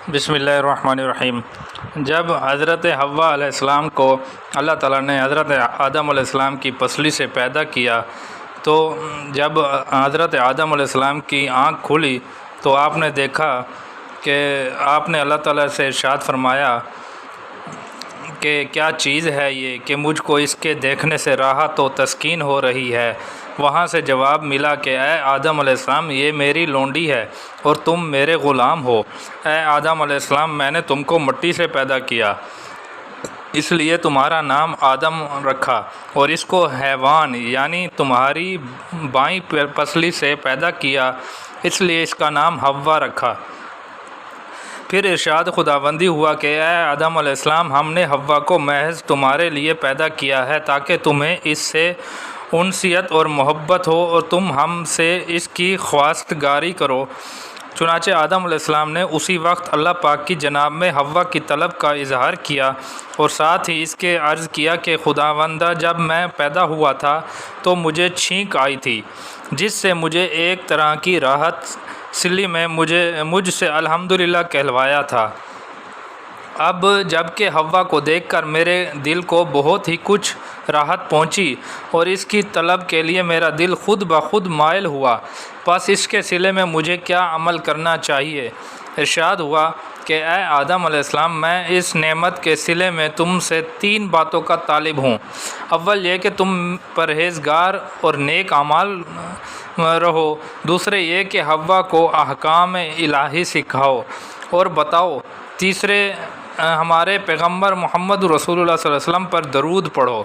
بسم اللہ الرحمن الرحیم۔ جب حضرت حوا علیہ السلام کو اللہ تعالیٰ نے حضرت آدم علیہ السلام کی پسلی سے پیدا کیا تو جب حضرت آدم علیہ السلام کی آنکھ کھلی تو آپ نے دیکھا کہ آپ نے اللہ تعالیٰ سے ارشاد فرمایا کہ کیا چیز ہے یہ کہ مجھ کو اس کے دیکھنے سے راحت و تسکین ہو رہی ہے۔ وہاں سے جواب ملا کہ اے آدم علیہ السلام، یہ میری لونڈی ہے اور تم میرے غلام ہو۔ اے آدم علیہ السلام، میں نے تم کو مٹی سے پیدا کیا، اس لیے تمہارا نام آدم رکھا، اور اس کو حیوان یعنی تمہاری بائیں پسلی سے پیدا کیا، اس لیے اس کا نام حوا رکھا۔ پھر ارشاد خداوندی ہوا کہ اے آدم علیہ السلام، ہم نے حوا کو محض تمہارے لیے پیدا کیا ہے تاکہ تمہیں اس سے انسیت اور محبت ہو اور تم ہم سے اس کی خواستگاری کرو۔ چنانچہ آدم علیہ السلام نے اسی وقت اللہ پاک کی جناب میں حوا کی طلب کا اظہار کیا اور ساتھ ہی اس کے عرض کیا کہ خداوندہ، جب میں پیدا ہوا تھا تو مجھے چھینک آئی تھی، جس سے مجھے ایک طرح کی راحت سلی میں مجھ سے الحمدللہ کہلوایا تھا۔ اب جب کہ حوا کو دیکھ کر میرے دل کو بہت ہی کچھ راحت پہنچی اور اس کی طلب کے لیے میرا دل خود بخود مائل ہوا، پس اس کے صلے میں مجھے کیا عمل کرنا چاہیے؟ ارشاد ہوا کہ اے آدم علیہ السلام، میں اس نعمت کے صلے میں تم سے 3 باتوں کا طالب ہوں۔ اول یہ کہ تم پرہیزگار اور نیک اعمال رہو، دوسرے یہ کہ حوا کو احکام الہی سکھاؤ اور بتاؤ، تیسرے ہمارے پیغمبر محمد رسول اللہ صلی اللہ علیہ وسلم پر درود پڑھو۔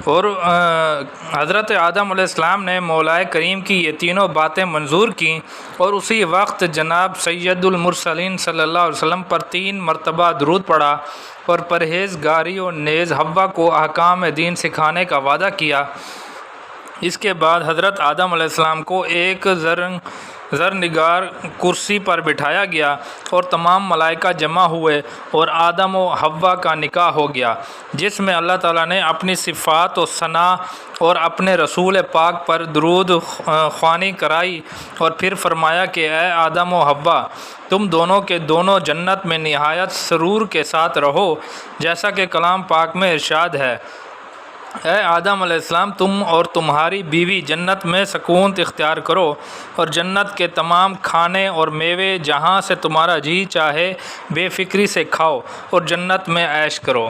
اور حضرت آدم علیہ السلام نے مولا کریم کی یہ تینوں باتیں منظور کیں اور اسی وقت جناب سید المرسلین صلی اللہ علیہ وسلم پر 3 مرتبہ درود پڑھا اور پرہیزگاری اور نیز حوا کو احکام دین سکھانے کا وعدہ کیا۔ اس کے بعد حضرت آدم علیہ السلام کو ایک زرنگار کرسی پر بٹھایا گیا اور تمام ملائکہ جمع ہوئے اور آدم و حوا کا نکاح ہو گیا، جس میں اللہ تعالیٰ نے اپنی صفات و ثنا اور اپنے رسول پاک پر درود خوانی کرائی اور پھر فرمایا کہ اے آدم و حوا، تم دونوں کے دونوں جنت میں نہایت سرور کے ساتھ رہو، جیسا کہ کلام پاک میں ارشاد ہے، اے آدم علیہ السلام، تم اور تمہاری بیوی جنت میں سکون اختیار کرو اور جنت کے تمام کھانے اور میوے جہاں سے تمہارا جی چاہے بے فکری سے کھاؤ اور جنت میں عیش کرو۔